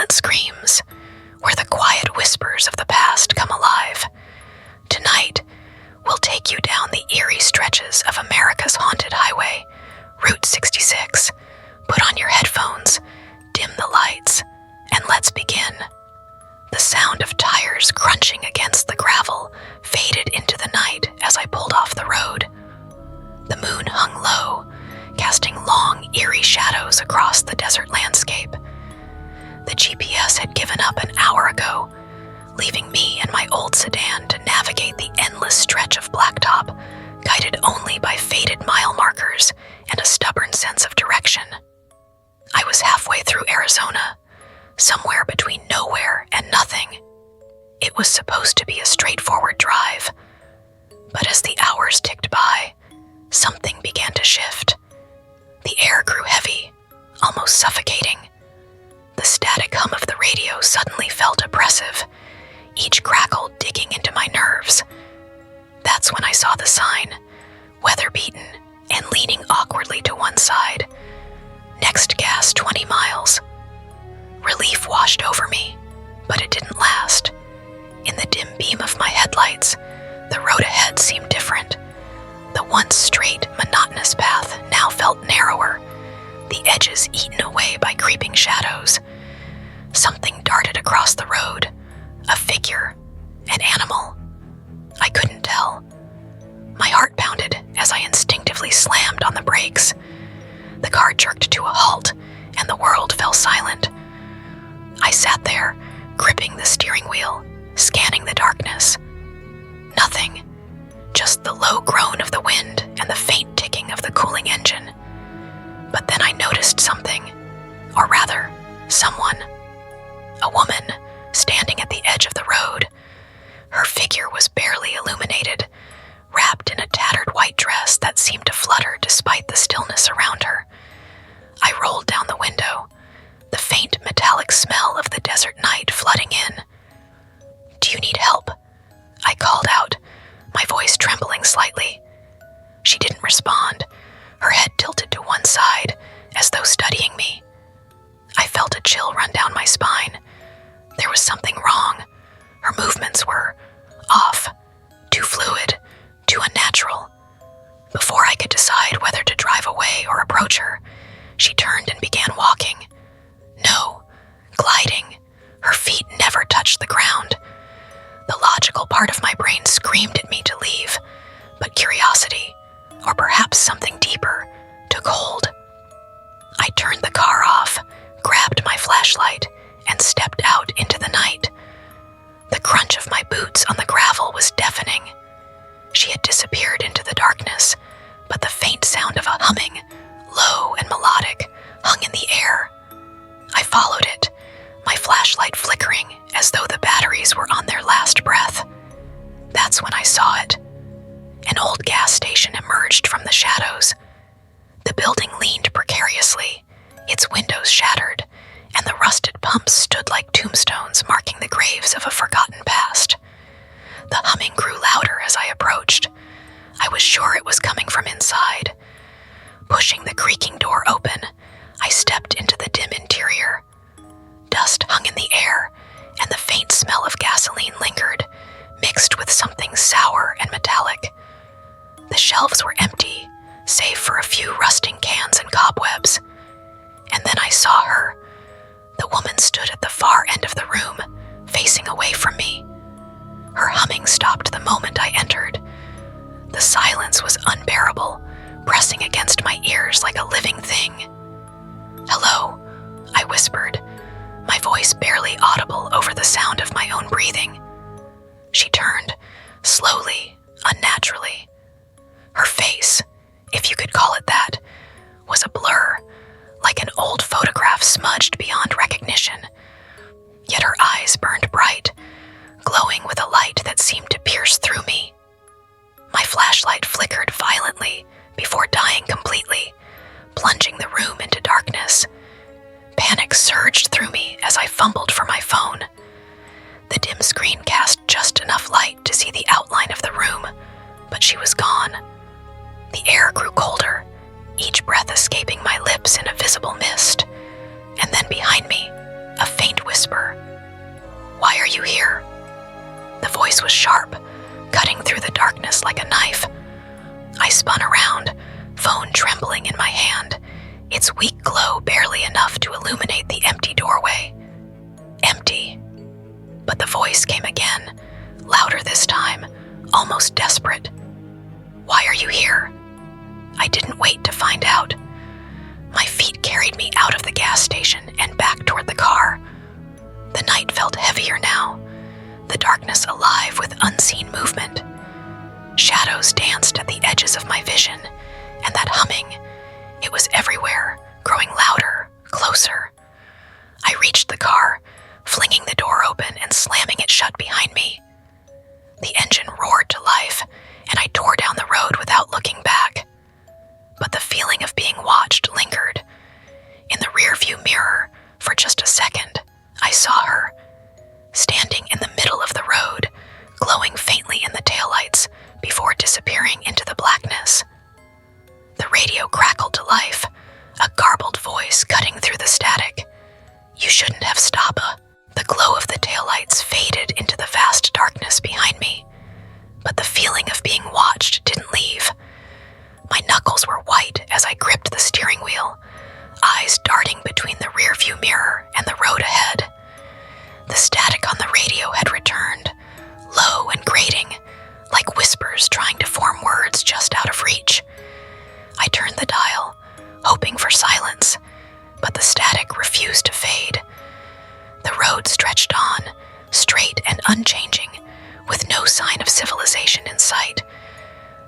silent screams, where the quiet whispers of the past come alive. Tonight, we'll take you down the eerie stretches of America's haunted highway, Route 66. Put on your headphones, dim the lights, and let's begin. The sound of tires crunching against the gravel faded into the night as I pulled off the road. The moon hung low, casting long, eerie shadows across the desert landscape. The GPS had given up an hour ago, leaving me and my old sedan to navigate the endless stretch of blacktop, guided only by faded mile markers and a stubborn sense of direction. I was halfway through Arizona, somewhere between nowhere and nothing. It was supposed to be a straightforward drive, but as the hours ticked by, something began to shift. The air grew heavy, almost suffocating. The static hum of the radio suddenly felt oppressive, each crackle digging into my nerves. That's when I saw the sign, weather-beaten and leaning awkwardly to one side. Next gas 20 miles. Relief washed over me, but it didn't last. In the dim beam of my headlights, the road ahead seemed different. The once straight, monotonous path now felt narrower, the edges eaten away by creeping shadows. Something darted across the road, a figure, an animal. I couldn't tell. My heart pounded as I instinctively slammed on the brakes. The car jerked to a halt, and the world fell silent. I sat there, gripping the steering wheel, scanning the darkness. Nothing. Just the low groan of the wind and the faint ticking of the cooling engine. But then I noticed something, or rather, someone. A woman, standing at the edge of the road. Her figure was barely illuminated, wrapped in a tattered white dress that seemed to flutter despite the stillness around her. I rolled down the window, the faint metallic smell of the desert night flooding in. "Do you need help?" I called out, my voice trembling slightly. She didn't respond, her head tilted to one side, as though studying me. I felt a chill run down my spine. There was something wrong. Her movements were off, too fluid, too unnatural. Before I could decide whether to drive away or approach her, she turned and began walking. No, gliding. Her feet never touched the ground. The logical part of my brain screamed at me to leave, but curiosity, or perhaps something deeper, took hold. I turned the car off, grabbed my flashlight, and stepped out into the night. The crunch of my boots on the gravel was deafening. She had disappeared into the darkness, but the faint sound of a humming, low and melodic, hung in the air. I followed it, my flashlight flickering as though the batteries were on their last breath. That's when I saw it. An old gas station emerged from the shadows. The building leaned precariously, its windows shattered, and the rusted pumps stood like tombstones marking the graves of a forgotten past. The humming grew louder as I approached. I was sure it was coming from inside. Pushing the creaking door open, I stepped into the dim interior. Dust hung in the air, and the faint smell of gasoline lingered, mixed with something sour and metallic. The shelves were empty, save for a few rusting cans and cobwebs. And then I saw her. The woman stood at the far end of the room, facing away from me. Her humming stopped the moment I entered. The silence was unbearable, pressing against my ears like a living thing. "Hello," I whispered, my voice barely audible over the sound of my own breathing. She turned, slowly, unnaturally. Her face, if you could call it that, was a blur, like an old photograph smudged beyond recognition. Yet her eyes burned bright, glowing with a light that seemed to pierce through me. My flashlight flickered violently before dying completely, plunging the room into darkness. Panic surged through me as I fumbled for my phone. The dim screen cast just enough light to see the outline of the room, but she was gone. The air grew colder, each breath escaping my lips in a visible mist. And then behind me, a faint whisper you here?" The voice was sharp, cutting through the darkness like a knife. I spun around, phone trembling in my hand, its weak glow barely enough to illuminate the empty doorway. Empty. But the voice came again, louder this time, almost desperate. "Why are you here?" I didn't wait to find out. My feet carried me out of the gas station and back toward the car. The night felt heavier now, the darkness alive with unseen movement. Shadows danced at the edges of my vision, and that humming, it was everywhere, growing louder, closer. I reached the car, flinging the door open and slamming it shut behind me. The engine roared to life, and I tore down the road without looking back. But the feeling of being watched lingered. In the rearview mirror, for just a second, I saw her, standing in the middle of the road, glowing faintly in the taillights before disappearing into the blackness. The radio crackled to life, a garbled voice cutting through the static. "You shouldn't have stopped." The glow of the taillights faded into the vast darkness behind me, but the feeling of being watched didn't leave. My knuckles were white as I gripped the steering wheel, eyes darting between the rearview mirror and the road ahead. The static on the radio had returned, low and grating, like whispers trying to form words just out of reach. I turned the dial, hoping for silence, but the static refused to fade. The road stretched on, straight and unchanging, with no sign of civilization in sight.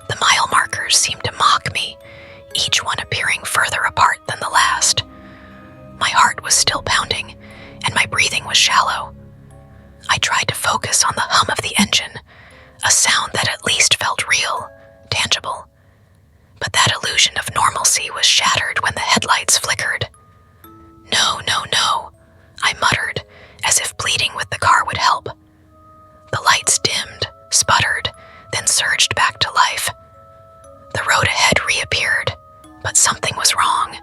The mile markers seemed to mock me, each one appearing further apart than the last. My heart was still pounding, and my breathing was shallow. I tried to focus on the hum of the engine, a sound that at least felt real, tangible. But that illusion of normalcy was shattered when the headlights flickered. "No, no, no," I muttered, as if pleading with the car would help. The lights dimmed, sputtered, then surged back to life. The road ahead reappeared, but something was wrong.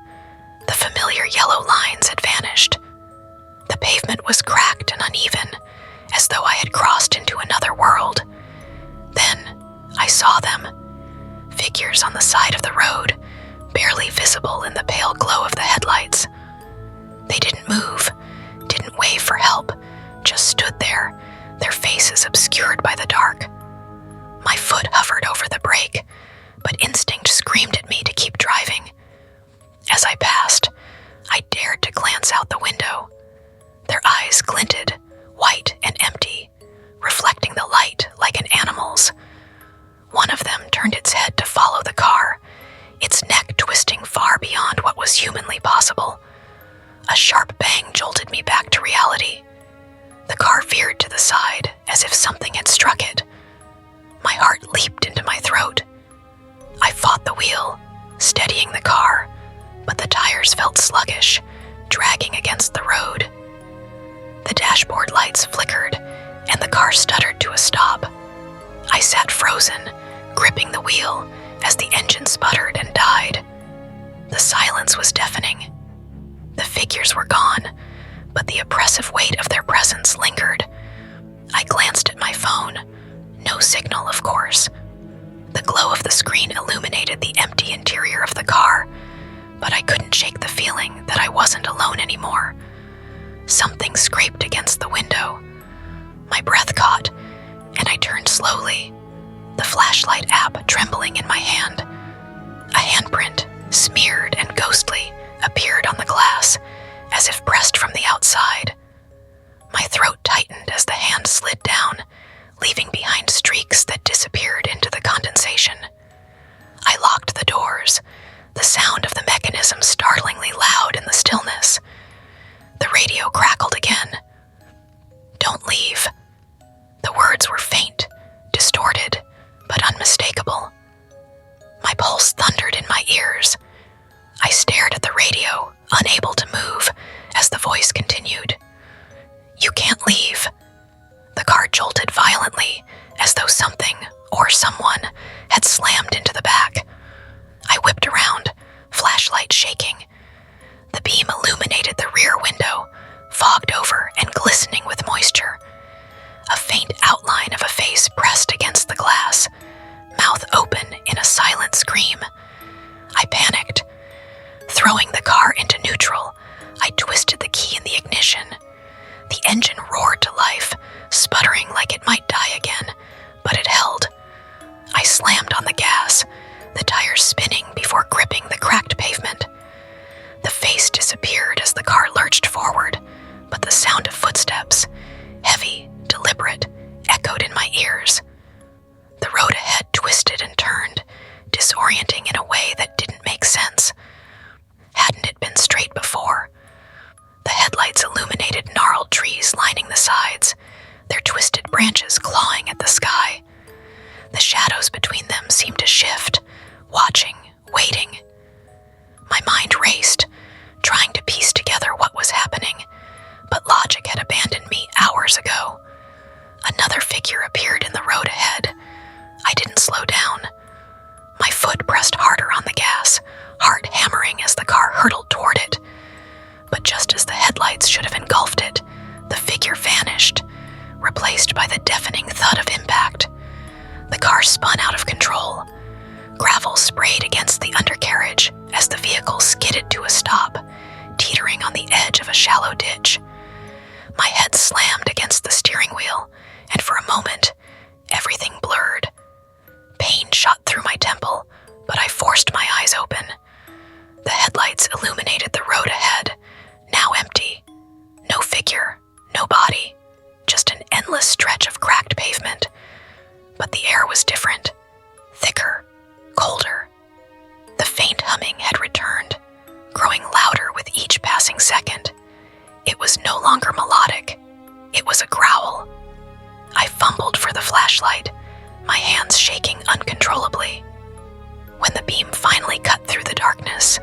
The familiar yellow lines had vanished. The pavement was cracked and uneven, as though I had crossed into another world. Then I saw them. Figures on the side of the road, barely visible in the pale glow of the headlights. They didn't move, didn't wave for help, just stood there, their faces obscured by the dark. My foot hovered over the brake, but instinct screamed at me to keep driving. As I passed, I dared to glance out the window. Their eyes glinted, white and empty, reflecting the light like an animal's. One of them turned its head to follow the car, its neck twisting far beyond what was humanly possible. A sharp bang jolted me back to reality. The car veered to the side as if something had struck it. My heart leaped into my throat. I fought the wheel, steadying the car, but the tires felt sluggish, dragging against the road. The dashboard lights flickered, and the car stuttered to a stop. I sat frozen, gripping the wheel as the engine sputtered and died. The silence was deafening. The figures were gone, but the oppressive weight of their presence lingered. I glanced at my phone. No signal, of course. The glow of the screen illuminated the empty interior of the car, but I couldn't shake the feeling that I wasn't alone anymore. Something scraped against the window. My breath caught, and I turned slowly, the flashlight app trembling in my hand. A handprint, smeared and ghostly, appeared on the glass, as if pressed from the outside. My throat tightened as the hand slid down, leaving behind streaks that disappeared into the condensation. I locked the doors, the sound of the mechanism startlingly loud in the stillness. The radio crackled again. "Don't leave." The words were faint, distorted, but unmistakable. My pulse thundered in my ears. I stared at the radio, unable to move, as the voice continued. "You can't leave." The car jolted violently, as though something, or someone, had slammed into the back. I whipped around, flashlight shaking. The beam illuminated the rear window, fogged over and glistening with moisture. sides, their twisted branches clawing at the sky. The shadows between them seemed to shift, watching, waiting. My mind raced, trying to piece together what was happening, but logic had abandoned me hours ago. Another figure appeared in the road ahead. I didn't slow down. My foot pressed harder on the gas, heart hammering as the car hurtled toward it. But just as the headlights should have engulfed it, the figure vanished, replaced by the deafening thud of impact. The car spun out of control. Gravel sprayed against the undercarriage as the vehicle skidded to a stop, teetering on the edge of a shallow ditch. My head slammed against the steering wheel, and for a moment, everything blurred. Pain shot through my temple, but I forced my eyes open. The headlights illuminated the road ahead, now empty. No figure, no body, just an endless stretch of cracked pavement. But the air was different, thicker, colder. The faint humming had returned, growing louder with each passing second. It was no longer melodic. It was a growl. I fumbled for the flashlight, my hands shaking uncontrollably. When the beam finally cut through the darkness,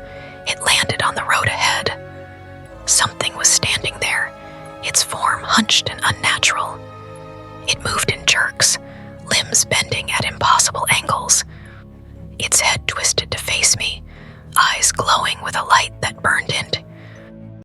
it landed on the road ahead. Something was standing there, its form hunched and unnatural. It moved in jerks, limbs bending at